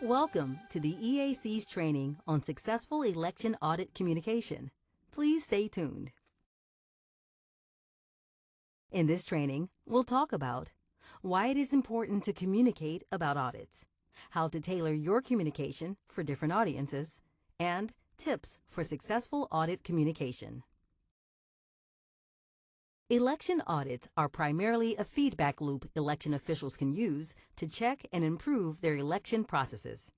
Welcome to the EAC's training on successful election audit communication. Please stay tuned. In this training, we'll talk about why it is important to communicate about audits, how to tailor your communication for different audiences, and tips for successful audit communication. Election audits are primarily a feedback loop election officials can use to check and improve their election processes.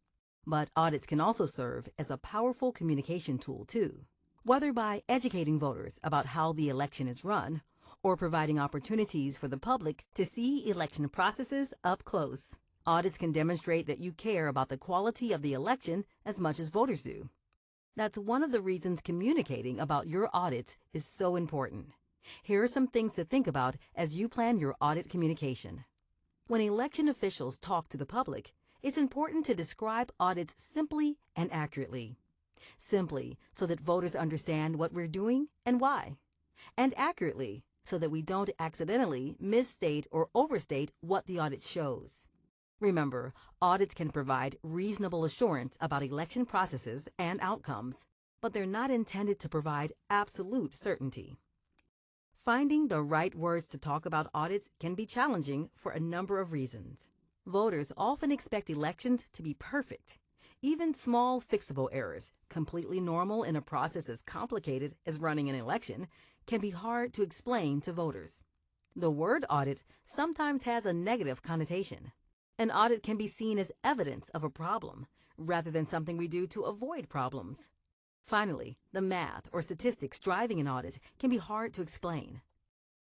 But audits can also serve as a powerful communication tool too, whether by educating voters about how the election is run or providing opportunities for the public to see election processes up close. Audits can demonstrate that you care about the quality of the election as much as voters do. That's one of the reasons communicating about your audits is so important. Here are some things to think about as you plan your audit communication. When election officials talk to the public, it's important to describe audits simply and accurately. Simply, so that voters understand what we're doing and why. And accurately, so that we don't accidentally misstate or overstate what the audit shows. Remember, audits can provide reasonable assurance about election processes and outcomes, but they're not intended to provide absolute certainty. Finding the right words to talk about audits can be challenging for a number of reasons. Voters often expect elections to be perfect. Even small fixable errors, completely normal in a process as complicated as running an election, can be hard to explain to voters. The word audit sometimes has a negative connotation. An audit can be seen as evidence of a problem, rather than something we do to avoid problems. Finally, the math or statistics driving an audit can be hard to explain.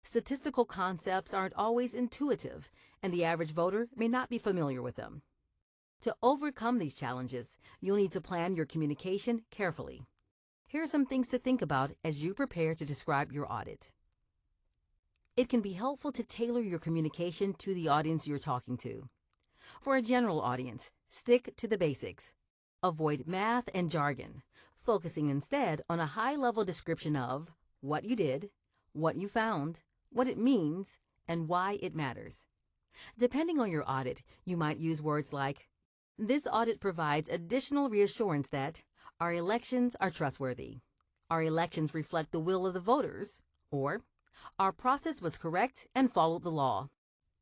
Statistical concepts aren't always intuitive, and the average voter may not be familiar with them. To overcome these challenges, you'll need to plan your communication carefully. Here are some things to think about as you prepare to describe your audit. It can be helpful to tailor your communication to the audience you're talking to. For a general audience, stick to the basics. Avoid math and jargon, focusing instead on a high-level description of what you did, what you found, what it means, and why it matters. Depending on your audit, you might use words like, "This audit provides additional reassurance that our elections are trustworthy. Our elections reflect the will of the voters," or "Our process was correct and followed the law."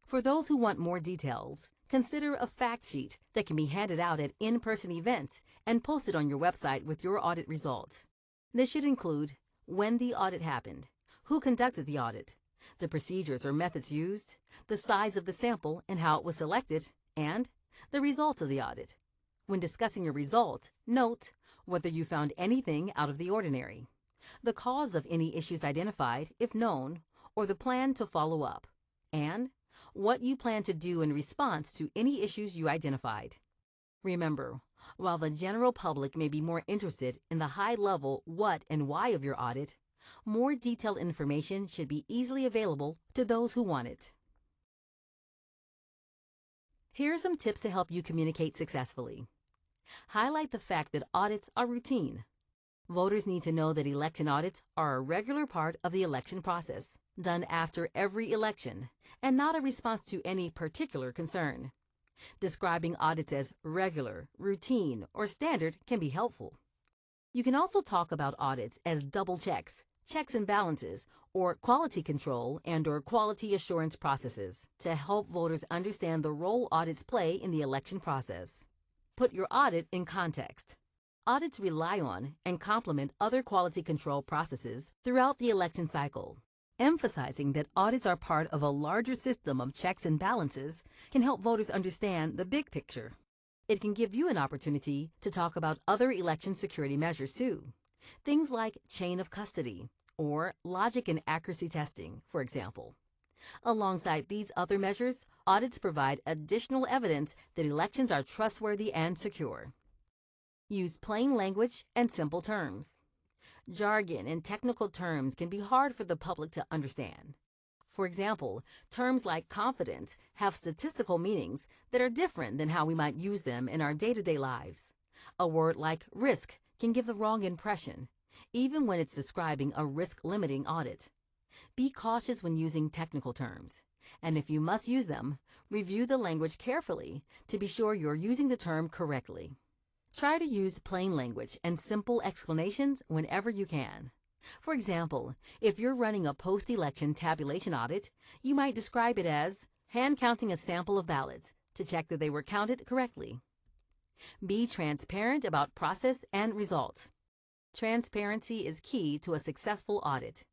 For those who want more details, consider a fact sheet that can be handed out at in-person events and posted on your website with your audit results. This should include when the audit happened, who conducted the audit, the procedures or methods used, the size of the sample and how it was selected, and the results of the audit. When discussing your results, note whether you found anything out of the ordinary, the cause of any issues identified, if known, or the plan to follow up, and what you plan to do in response to any issues you identified. Remember, while the general public may be more interested in the high-level what and why of your audit, more detailed information should be easily available to those who want it. Here are some tips to help you communicate successfully. Highlight the fact that audits are routine. Voters need to know that election audits are a regular part of the election process, done after every election, and not a response to any particular concern. Describing audits as regular, routine, or standard can be helpful. You can also talk about audits as double checks, checks and balances, or quality control and/or quality assurance processes to help voters understand the role audits play in the election process. Put your audit in context. Audits rely on and complement other quality control processes throughout the election cycle. Emphasizing that audits are part of a larger system of checks and balances can help voters understand the big picture. It can give you an opportunity to talk about other election security measures too. Things like chain of custody or logic and accuracy testing, for example. Alongside these other measures, audits provide additional evidence that elections are trustworthy and secure. Use plain language and simple terms. Jargon and technical terms can be hard for the public to understand. For example, terms like confidence have statistical meanings that are different than how we might use them in our day-to-day lives. A word like risk can give the wrong impression, even when it's describing a risk-limiting audit. Be cautious when using technical terms. And if you must use them, review the language carefully to be sure you're using the term correctly. Try to use plain language and simple explanations whenever you can. For example, if you're running a post-election tabulation audit, you might describe it as hand counting a sample of ballots to check that they were counted correctly. Be transparent about process and results. Transparency is key to a successful audit.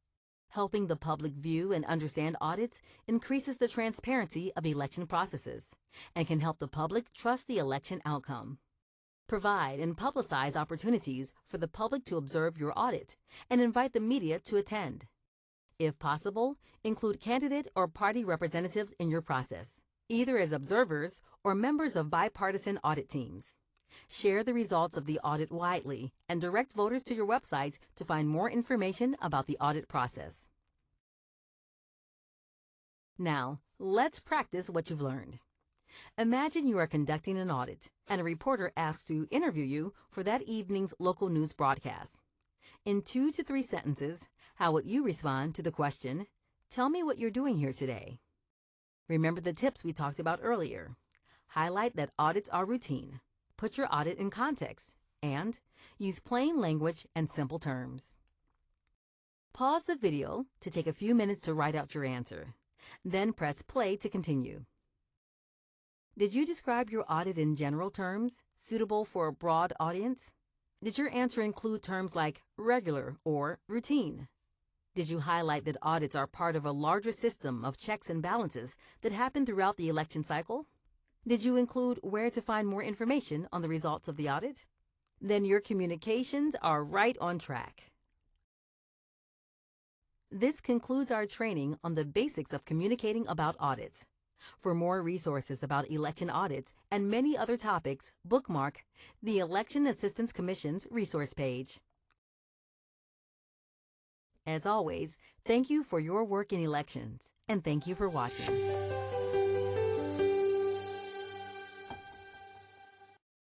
Helping the public view and understand audits increases the transparency of election processes and can help the public trust the election outcome. Provide and publicize opportunities for the public to observe your audit and invite the media to attend. If possible, include candidate or party representatives in your process, either as observers or members of bipartisan audit teams. Share the results of the audit widely and direct voters to your website to find more information about the audit process. Now, let's practice what you've learned. Imagine you are conducting an audit and a reporter asks to interview you for that evening's local news broadcast. In 2 to 3 sentences, how would you respond to the question, "Tell me what you're doing here today"? Remember the tips we talked about earlier. Highlight that audits are routine. Put your audit in context, and use plain language and simple terms. Pause the video to take a few minutes to write out your answer. Then press play to continue. Did you describe your audit in general terms, suitable for a broad audience? Did your answer include terms like regular or routine? Did you highlight that audits are part of a larger system of checks and balances that happen throughout the election cycle? Did you include where to find more information on the results of the audit? Then your communications are right on track. This concludes our training on the basics of communicating about audits. For more resources about election audits and many other topics, bookmark the Election Assistance Commission's resource page. As always, thank you for your work in elections, and thank you for watching.